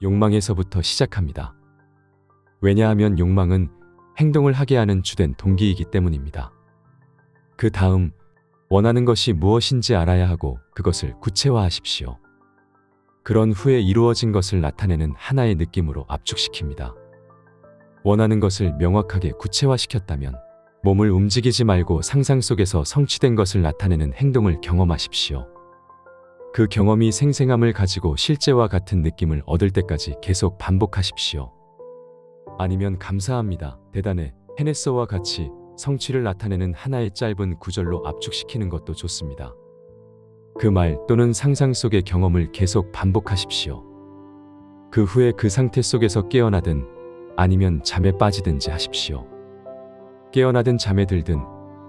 욕망에서부터 시작합니다. 왜냐하면 욕망은 행동을 하게 하는 주된 동기이기 때문입니다. 그 다음, 원하는 것이 무엇인지 알아야 하고 그것을 구체화하십시오. 그런 후에 이루어진 것을 나타내는 하나의 느낌으로 압축시킵니다. 원하는 것을 명확하게 구체화시켰다면 몸을 움직이지 말고 상상 속에서 성취된 것을 나타내는 행동을 경험하십시오. 그 경험이 생생함을 가지고 실제와 같은 느낌을 얻을 때까지 계속 반복하십시오. 아니면 감사합니다, 대단해, 해냈어와 같이 성취를 나타내는 하나의 짧은 구절로 압축시키는 것도 좋습니다. 그 말 또는 상상 속의 경험을 계속 반복하십시오. 그 후에 그 상태 속에서 깨어나든 아니면 잠에 빠지든지 하십시오. 깨어나든 잠에 들든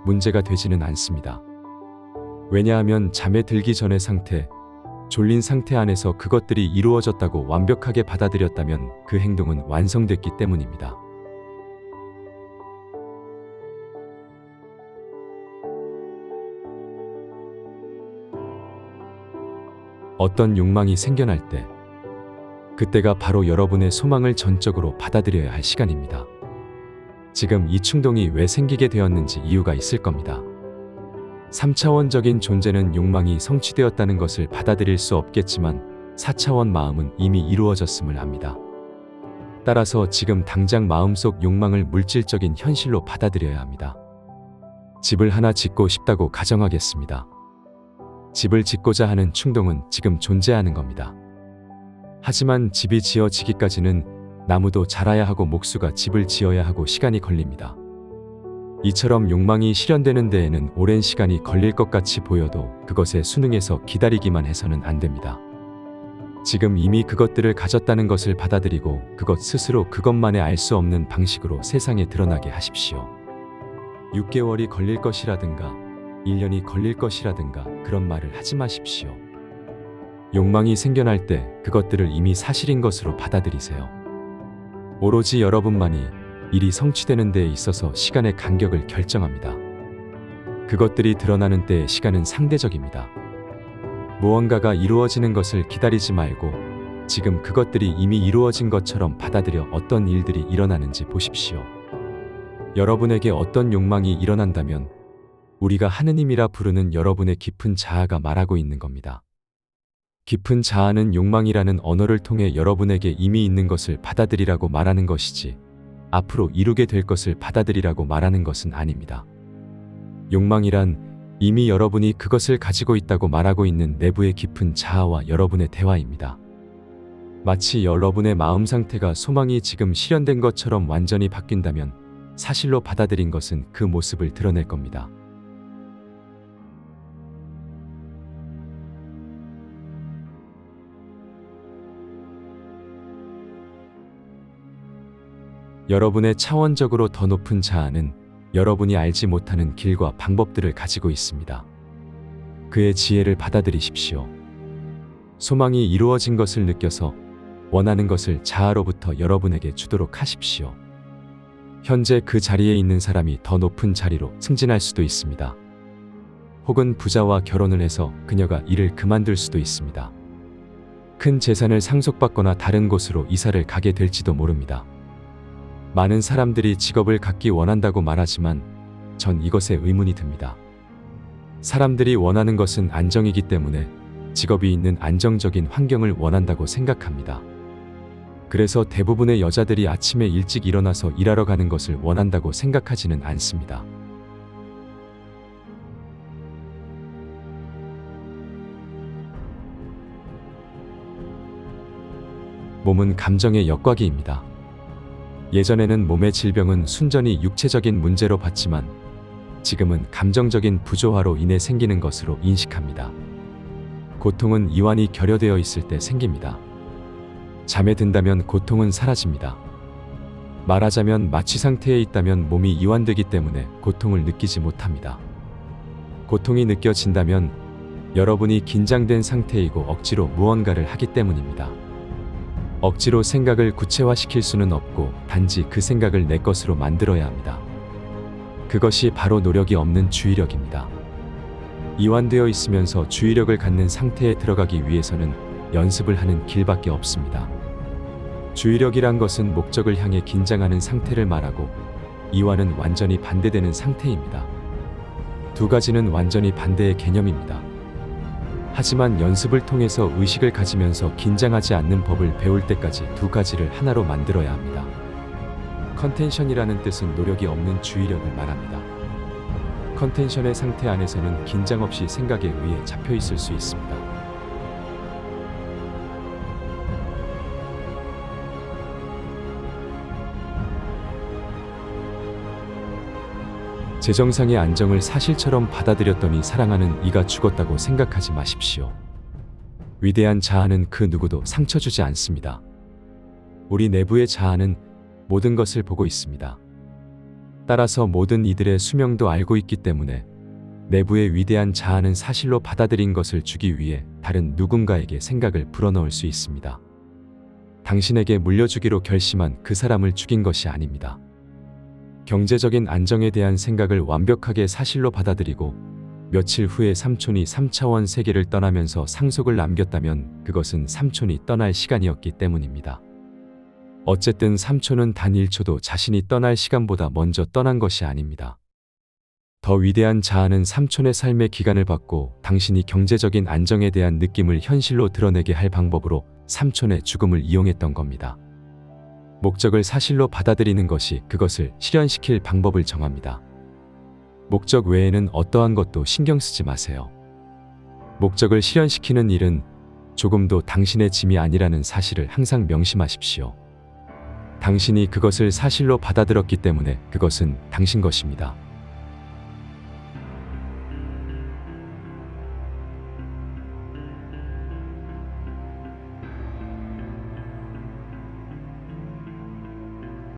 문제가 되지는 않습니다. 왜냐하면 잠에 들기 전의 상태, 졸린 상태 안에서 그것들이 이루어졌다고 완벽하게 받아들였다면 그 행동은 완성됐기 때문입니다. 어떤 욕망이 생겨날 때, 그때가 바로 여러분의 소망을 전적으로 받아들여야 할 시간입니다. 지금 이 충동이 왜 생기게 되었는지 이유가 있을 겁니다. 3차원적인 존재는 욕망이 성취되었다는 것을 받아들일 수 없겠지만 4차원 마음은 이미 이루어졌음을 압니다. 따라서 지금 당장 마음속 욕망을 물질적인 현실로 받아들여야 합니다. 집을 하나 짓고 싶다고 가정하겠습니다. 집을 짓고자 하는 충동은 지금 존재하는 겁니다. 하지만 집이 지어지기까지는 나무도 자라야 하고 목수가 집을 지어야 하고 시간이 걸립니다. 이처럼 욕망이 실현되는 데에는 오랜 시간이 걸릴 것 같이 보여도 그것에 순응해서 기다리기만 해서는 안 됩니다. 지금 이미 그것들을 가졌다는 것을 받아들이고 그것 스스로 그것만의 알 수 없는 방식으로 세상에 드러나게 하십시오. 6개월이 걸릴 것이라든가 1년이 걸릴 것이라든가 그런 말을 하지 마십시오. 욕망이 생겨날 때 그것들을 이미 사실인 것으로 받아들이세요. 오로지 여러분만이 일이 성취되는 데에 있어서 시간의 간격을 결정합니다. 그것들이 드러나는 때의 시간은 상대적입니다. 무언가가 이루어지는 것을 기다리지 말고 지금 그것들이 이미 이루어진 것처럼 받아들여 어떤 일들이 일어나는지 보십시오. 여러분에게 어떤 욕망이 일어난다면 우리가 하느님이라 부르는 여러분의 깊은 자아가 말하고 있는 겁니다. 깊은 자아는 욕망이라는 언어를 통해 여러분에게 이미 있는 것을 받아들이라고 말하는 것이지 앞으로 이루게 될 것을 받아들이라고 말하는 것은 아닙니다. 욕망이란 이미 여러분이 그것을 가지고 있다고 말하고 있는 내부의 깊은 자아와 여러분의 대화입니다. 마치 여러분의 마음 상태가 소망이 지금 실현된 것처럼 완전히 바뀐다면 사실로 받아들인 것은 그 모습을 드러낼 겁니다. 여러분의 차원적으로 더 높은 자아는 여러분이 알지 못하는 길과 방법들을 가지고 있습니다. 그의 지혜를 받아들이십시오. 소망이 이루어진 것을 느껴서 원하는 것을 자아로부터 여러분에게 주도록 하십시오. 현재 그 자리에 있는 사람이 더 높은 자리로 승진할 수도 있습니다. 혹은 부자와 결혼을 해서 그녀가 일을 그만둘 수도 있습니다. 큰 재산을 상속받거나 다른 곳으로 이사를 가게 될지도 모릅니다. 많은 사람들이 직업을 갖기 원한다고 말하지만 전 이것에 의문이 듭니다. 사람들이 원하는 것은 안정이기 때문에 직업이 있는 안정적인 환경을 원한다고 생각합니다. 그래서 대부분의 여자들이 아침에 일찍 일어나서 일하러 가는 것을 원한다고 생각하지는 않습니다. 몸은 감정의 역과기입니다. 예전에는 몸의 질병은 순전히 육체적인 문제로 봤지만 지금은 감정적인 부조화로 인해 생기는 것으로 인식합니다. 고통은 이완이 결여되어 있을 때 생깁니다. 잠에 든다면 고통은 사라집니다. 말하자면 마취 상태에 있다면 몸이 이완되기 때문에 고통을 느끼지 못합니다. 고통이 느껴진다면 여러분이 긴장된 상태이고 억지로 무언가를 하기 때문입니다. 억지로 생각을 구체화시킬 수는 없고 단지 그 생각을 내 것으로 만들어야 합니다. 그것이 바로 노력이 없는 주의력입니다. 이완되어 있으면서 주의력을 갖는 상태에 들어가기 위해서는 연습을 하는 길밖에 없습니다. 주의력이란 것은 목적을 향해 긴장하는 상태를 말하고 이와는 완전히 반대되는 상태입니다. 두 가지는 완전히 반대의 개념입니다. 하지만 연습을 통해서 의식을 가지면서 긴장하지 않는 법을 배울 때까지 두 가지를 하나로 만들어야 합니다. 컨텐션이라는 뜻은 노력이 없는 주의력을 말합니다. 컨텐션의 상태 안에서는 긴장 없이 생각에 의해 잡혀 있을 수 있습니다. 제 정상의 안정을 사실처럼 받아들였더니 사랑하는 이가 죽었다고 생각하지 마십시오. 위대한 자아는 그 누구도 상처 주지 않습니다. 우리 내부의 자아는 모든 것을 보고 있습니다. 따라서 모든 이들의 수명도 알고 있기 때문에 내부의 위대한 자아는 사실로 받아들인 것을 주기 위해 다른 누군가에게 생각을 불어넣을 수 있습니다. 당신에게 물려주기로 결심한 그 사람을 죽인 것이 아닙니다. 경제적인 안정에 대한 생각을 완벽하게 사실로 받아들이고 며칠 후에 삼촌이 3차원 세계를 떠나면서 상속을 남겼다면 그것은 삼촌이 떠날 시간이었기 때문입니다. 어쨌든 삼촌은 단 1초도 자신이 떠날 시간보다 먼저 떠난 것이 아닙니다. 더 위대한 자아는 삼촌의 삶의 기간을 받고 당신이 경제적인 안정에 대한 느낌을 현실로 드러내게 할 방법으로 삼촌의 죽음을 이용했던 겁니다. 목적을 사실로 받아들이는 것이 그것을 실현시킬 방법을 정합니다. 목적 외에는 어떠한 것도 신경 쓰지 마세요. 목적을 실현시키는 일은 조금도 당신의 짐이 아니라는 사실을 항상 명심하십시오. 당신이 그것을 사실로 받아들였기 때문에 그것은 당신 것입니다.